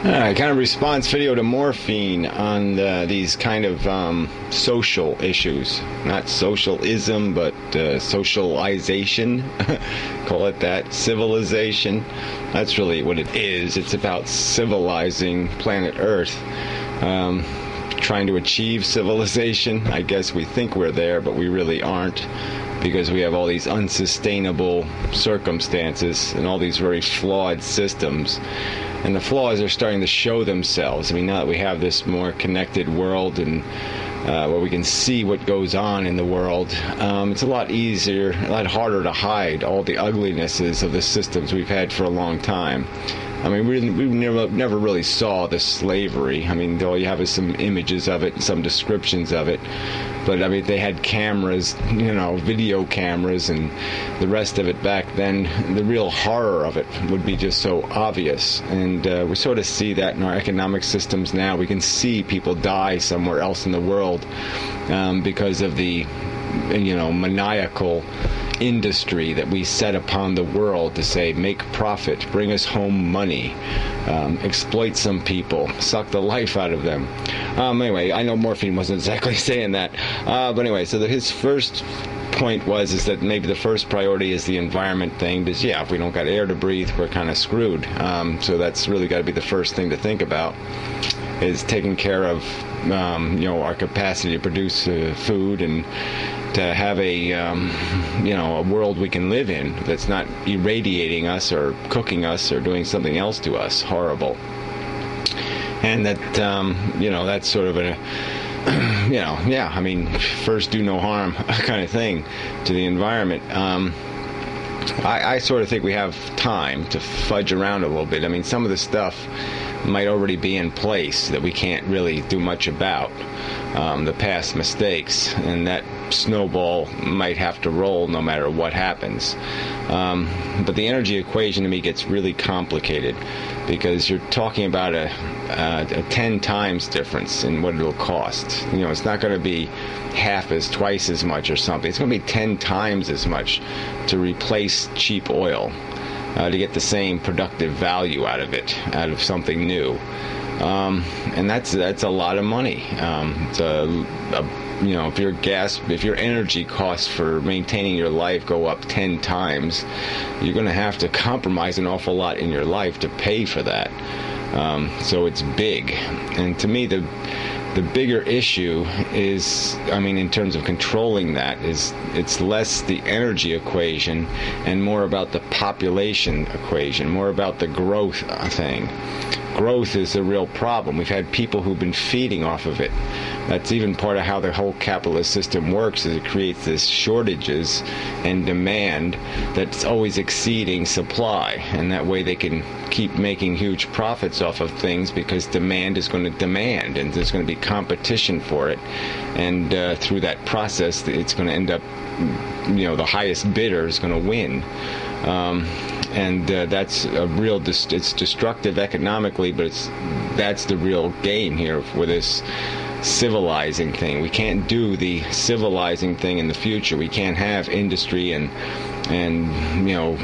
Kind of response video to Morfeene on these kind of social issues. Not socialism, but socialization. Call it that. Civilization. That's really what it is. It's about civilizing planet Earth. Trying to achieve civilization. I guess we think we're there, but we really aren't, because we have all these unsustainable circumstances and all these very flawed systems. And the flaws are starting to show themselves. I mean, now that we have this more connected world and where we can see what goes on in the world, it's a lot easier, a lot harder to hide all the uglinesses of the systems we've had for a long time. I mean, we never really saw the slavery. I mean, all you have is some images of it and some descriptions of it. But, I mean, they had cameras, video cameras, and the rest of it back then. The real horror of it would be just so obvious. And we sort of see that in our economic systems now. We can see people die somewhere else in the world because of the, maniacal industry that we set upon the world to say, make profit, bring us home money, exploit some people, suck the life out of them. Anyway, I know Morfeene wasn't exactly saying that, but anyway, so his first point is that maybe the first priority is the environment thing, because if we don't got air to breathe, we're kind of screwed. So that's really got to be the first thing to think about, is taking care of our capacity to produce food and to have a world we can live in that's not irradiating us or cooking us or doing something else to us horrible. And that that's sort of a first do no harm kind of thing to the environment. I sort of think we have time to fudge around a little bit. I mean, some of the stuff might already be in place that we can't really do much about, the past mistakes, and that snowball might have to roll no matter what happens. But the energy equation to me gets really complicated, because you're talking about a 10 times difference in what it'll cost. It's not going to be twice as much or something. It's going to be 10 times as much to replace cheap oil, to get the same productive value out of something new. And that's a lot of money. If your energy costs for maintaining your life go up 10 times, you're going to have to compromise an awful lot in your life to pay for that. So it's big. And to me, the bigger issue is, in terms of controlling that, is it's less the energy equation and more about the population equation, more about the growth thing. Growth is the real problem. We've had people who've been feeding off of it. That's even part of how the whole capitalist system works, is it creates this shortages and demand that's always exceeding supply. And that way they can keep making huge profits off of things, because demand is going to demand, and there's going to be competition for it. And through that process, it's going to end up, the highest bidder is going to win. And that's a real, it's destructive economically, but that's the real game here with this civilizing thing. We can't do the civilizing thing in the future. We can't have industry and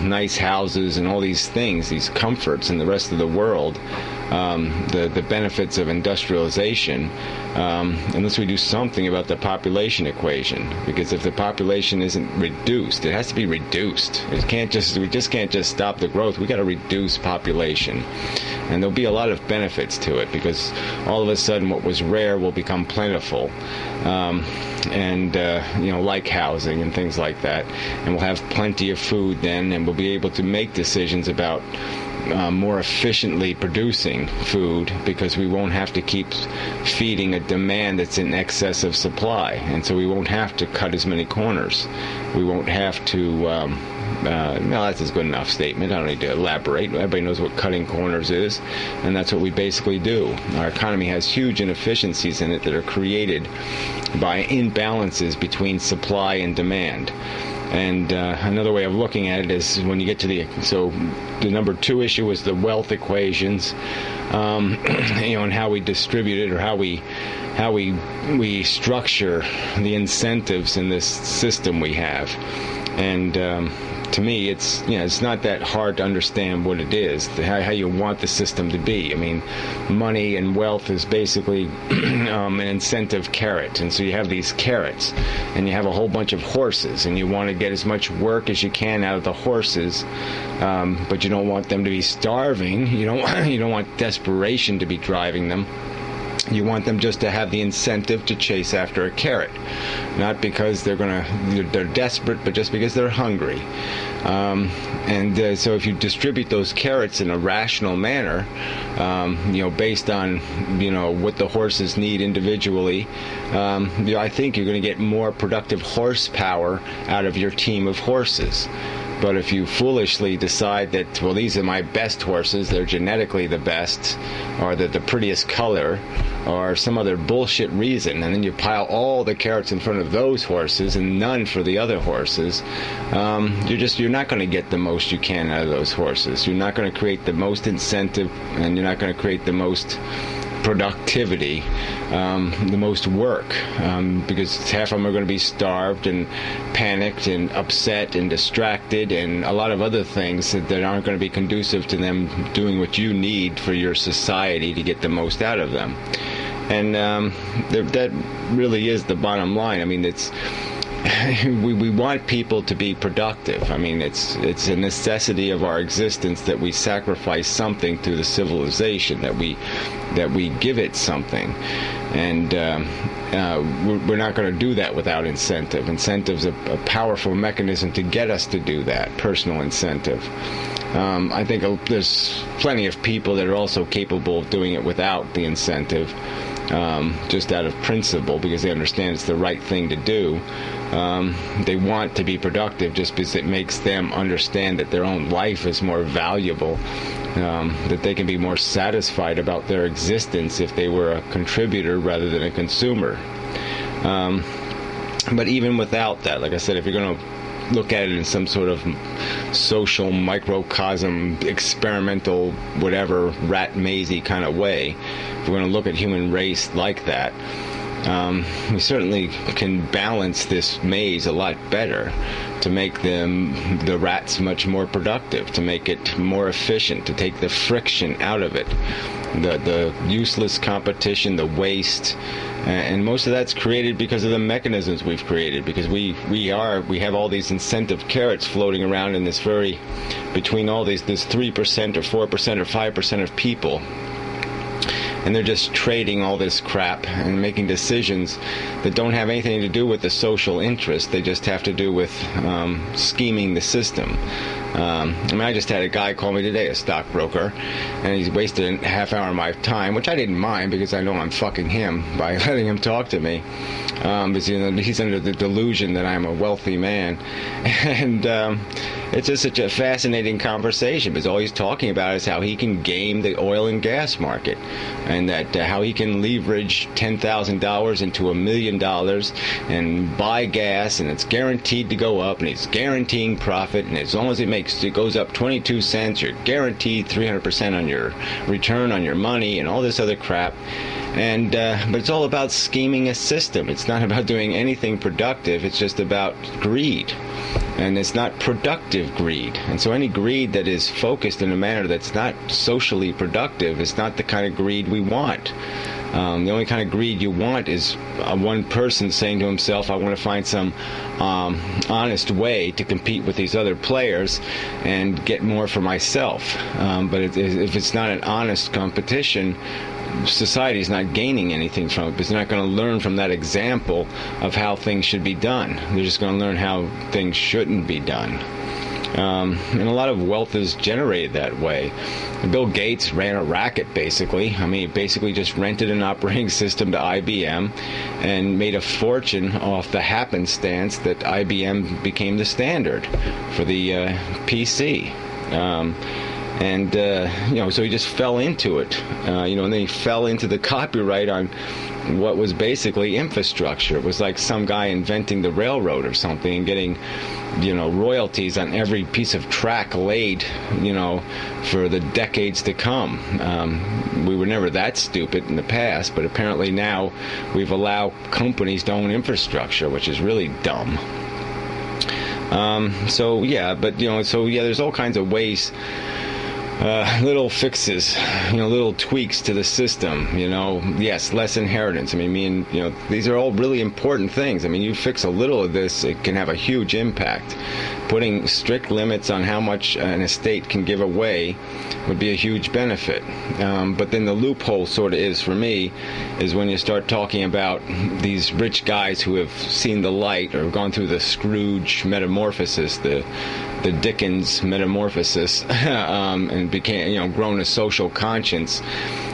nice houses and all these things, these comforts in the rest of the world, the benefits of industrialization, unless we do something about the population equation. Because if the population isn't reduced, it has to be reduced. We just can't just stop the growth. We got to reduce population, and there'll be a lot of benefits to it, because all of a sudden what was rare will become plentiful. Like housing and things like that, and we'll have plenty of food then, and we'll be able to make decisions about more efficiently producing food, because we won't have to keep feeding a demand that's in excess of supply, and so we won't have to cut as many corners. We won't have to that's a good enough statement. I don't need to elaborate. Everybody knows what cutting corners is, and that's what we basically do. Our economy has huge inefficiencies in it that are created by imbalances between supply and demand. And another way of looking at it is when you get to the number 2 issue is the wealth equations, and how we distribute it, or how we structure the incentives in this system we have. And to me, it's not that hard to understand what it is, how you want the system to be. I mean, money and wealth is basically an incentive carrot, and so you have these carrots, and you have a whole bunch of horses, and you want to get as much work as you can out of the horses, but you don't want them to be starving. You don't want desperation to be driving them. You want them just to have the incentive to chase after a carrot, not because they're desperate, but just because they're hungry. So if you distribute those carrots in a rational manner, based on what the horses need individually, I think you're going to get more productive horsepower out of your team of horses. But if you foolishly decide that, well, these are my best horses, they're genetically the best, or they're the prettiest color, or some other bullshit reason, and then you pile all the carrots in front of those horses and none for the other horses, you're not going to get the most you can out of those horses. You're not going to create the most incentive, and you're not going to create the most productivity, the most work, because half of them are going to be starved and panicked and upset and distracted and a lot of other things that aren't going to be conducive to them doing what you need for your society to get the most out of them. And that really is the bottom line. I mean, we want people to be productive. I mean, it's a necessity of our existence that we sacrifice something to the civilization, that we give it something, and we're not going to do that without incentive. Incentive's a powerful mechanism to get us to do that, personal incentive. I think there's plenty of people that are also capable of doing it without the incentive, just out of principle, because they understand it's the right thing to do. They want to be productive just because it makes them understand that their own life is more valuable, that they can be more satisfied about their existence if they were a contributor rather than a consumer. But even without that, like I said, if you're going to look at it in some sort of social microcosm, experimental, whatever, rat mazy kind of way, if we're going to look at human race like that, we certainly can balance this maze a lot better to make the rats much more productive, to make it more efficient, to take the friction out of it, the useless competition, the waste. And most of that's created because of the mechanisms we've created, because we have all these incentive carrots floating around in between all this 3% or 4% or 5% of people. And they're just trading all this crap and making decisions that don't have anything to do with the social interest. They just have to do with scheming the system. I just had a guy call me today, a stockbroker, and he's wasted a half hour of my time, which I didn't mind because I know I'm fucking him by letting him talk to me. Because he's under the delusion that I'm a wealthy man. And it's just such a fascinating conversation, because all he's talking about is how he can game the oil and gas market, and that how he can leverage $10,000 into $1 million and buy gas, and it's guaranteed to go up, and he's guaranteeing profit, and as long as it goes up 22 cents, you're guaranteed 300% on your return on your money and all this other crap. And but it's all about scheming a system. It's not about doing anything productive. It's just about greed. And it's not productive greed. And so any greed that is focused in a manner that's not socially productive is not the kind of greed we want. The only kind of greed you want is one person saying to himself, I want to find some honest way to compete with these other players and get more for myself. But if it's not an honest competition, society is not gaining anything from it. It's not going to learn from that example of how things should be done. They're just going to learn how things shouldn't be done. And a lot of wealth is generated that way. Bill Gates ran a racket, basically. He basically just rented an operating system to IBM and made a fortune off the happenstance that IBM became the standard for the PC. So he just fell into it, and then he fell into the copyright on what was basically infrastructure. It was like some guy inventing the railroad or something and getting, royalties on every piece of track laid, for the decades to come. We were never that stupid in the past, but apparently now we've allowed companies to own infrastructure, which is really dumb. So yeah, but there's all kinds of ways. Little fixes, little tweaks to the system, yes, less inheritance. I mean, these are all really important things. I mean, you fix a little of this, it can have a huge impact. Putting strict limits on how much an estate can give away would be a huge benefit. But then the loophole sort of is, for me, is when you start talking about these rich guys who have seen the light or gone through the Scrooge metamorphosis, the Dickens metamorphosis, and became, grown a social conscience.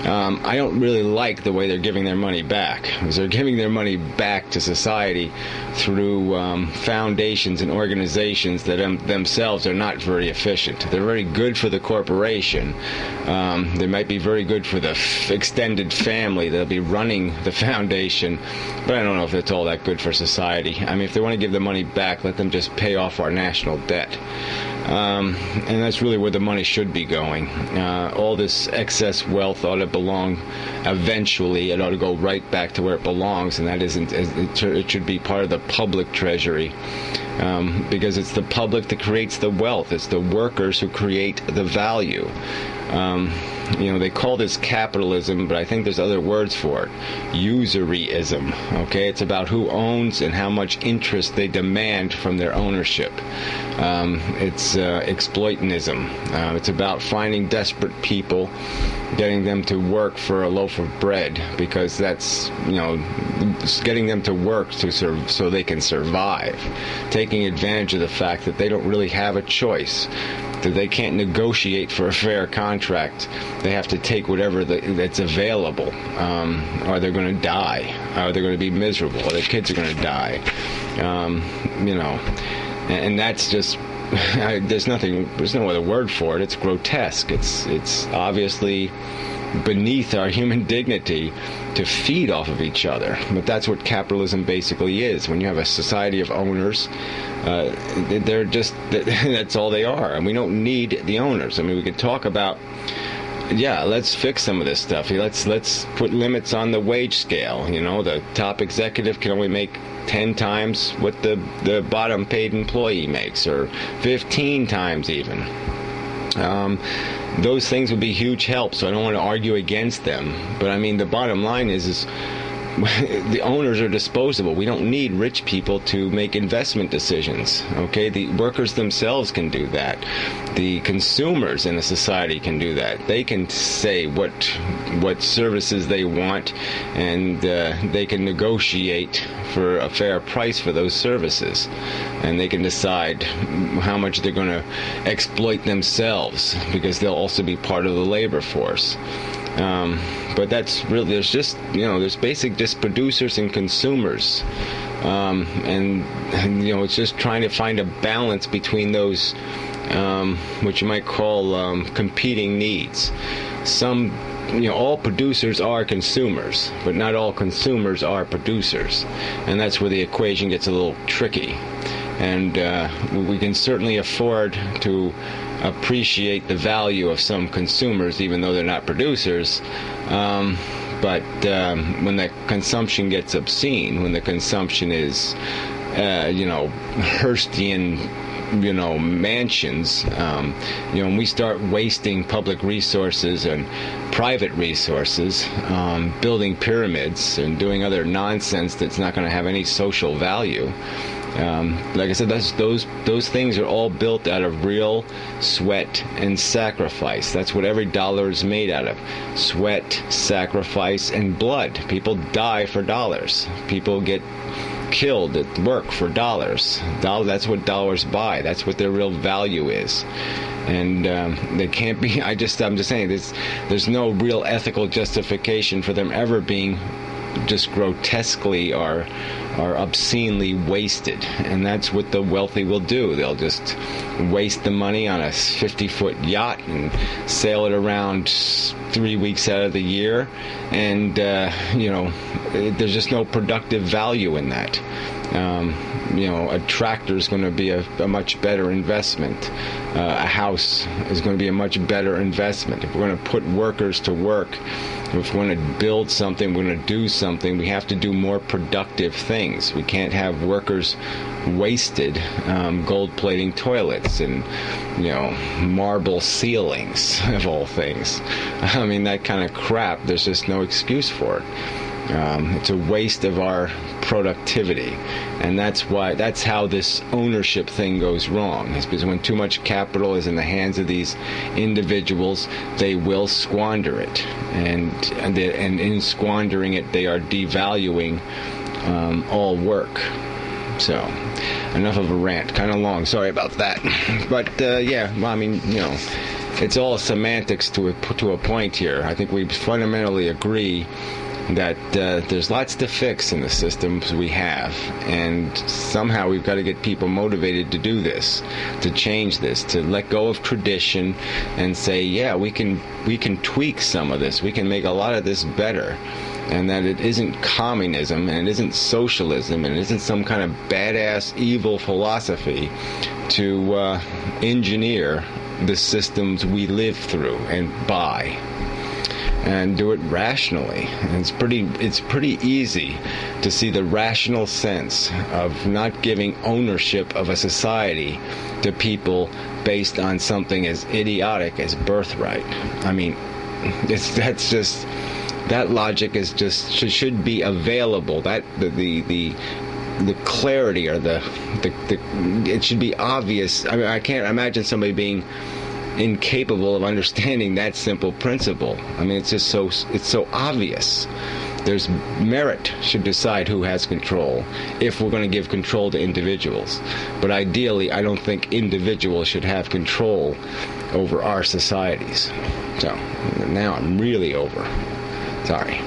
I don't really like the way they're giving their money back, because they're giving their money back to society through foundations and organizations that themselves are not very efficient. They're very good for the corporation. They might be very good for the extended family that'll be running the foundation, but I don't know if it's all that good for society. I mean, if they want to give the money back, let them just pay off our national debt. And that's really where the money should be going. All this excess wealth ought to belong eventually. It ought to go right back to where it belongs, and that isn't. It should be part of the public treasury, because it's the public that creates the wealth. It's the workers who create the value. They call this capitalism, but I think there's other words for it. Usuryism. Okay, it's about who owns and how much interest they demand from their ownership. It's exploitanism. It's about finding desperate people, getting them to work for a loaf of bread, because that's, getting them to work so they can survive. Taking advantage of the fact that they don't really have a choice, that they can't negotiate for a fair contract. They have to take whatever that's available, or they're going to die, or they're going to be miserable, or their kids are going to die. And that's just, there's no other word for it. It's grotesque. It's obviously beneath our human dignity to feed off of each other. But that's what capitalism basically is. When you have a society of owners, they're just, that's all they are. And we don't need the owners. I mean, we could talk about, let's fix some of this stuff. Let's put limits on the wage scale. The top executive can only make 10 times what the bottom paid employee makes, or 15 times even. Those things would be huge help, so I don't want to argue against them. But I mean, the bottom line is the owners are disposable. We don't need rich people to make investment decisions. Okay, the workers themselves can do that. The consumers in a society can do that. They can say what services they want, and they can negotiate for a fair price for those services, and they can decide how much they're going to exploit themselves, because they'll also be part of the labor force. But that's really, there's basic just producers and consumers, and it's just trying to find a balance between those, what you might call competing needs. All producers are consumers, but not all consumers are producers, and that's where the equation gets a little tricky. And we can certainly afford to appreciate the value of some consumers, even though they're not producers. But when the consumption gets obscene, when the consumption is, Hearstian, mansions, when we start wasting public resources and private resources, building pyramids and doing other nonsense that's not going to have any social value. Like I said, those things are all built out of real sweat and sacrifice. That's what every dollar is made out of. Sweat, sacrifice, and blood. People die for dollars. People get killed at work for dollars. That's what dollars buy. That's what their real value is. And they can't be, I'm just saying, there's no real ethical justification for them ever being just grotesquely or obscenely wasted. And that's what the wealthy will do. They'll just waste the money on a 50-foot yacht and sail it around 3 weeks out of the year, and there's just no productive value in that. A tractor is going to be a much better investment. A house is going to be a much better investment. If we're going to put workers to work, if we're going to build something, we're going to do something, we have to do more productive things. things. We can't have workers wasted gold-plating toilets and, marble ceilings, of all things. I mean, that kind of crap, there's just no excuse for it. It's a waste of our productivity, and that's how this ownership thing goes wrong. It's because when too much capital is in the hands of these individuals, they will squander it, and in squandering it, they are devaluing all work. So, enough of a rant, kind of long. Sorry about that, but it's all semantics to a point here. I think we fundamentally agree that there's lots to fix in the systems we have, and somehow we've got to get people motivated to do this, to change this, to let go of tradition and say, yeah, we can tweak some of this, we can make a lot of this better, and that it isn't communism, and it isn't socialism, and it isn't some kind of badass evil philosophy to engineer the systems we live through and by. And do it rationally. And it's pretty easy to see the rational sense of not giving ownership of a society to people based on something as idiotic as birthright. I mean, that logic is just should be available. That the clarity or the it should be obvious. I mean, I can't imagine somebody being incapable of understanding that simple principle. I mean, it's so obvious. There's merit should decide who has control if we're going to give control to individuals. But ideally, I don't think individuals should have control over our societies. So now I'm really over. Sorry.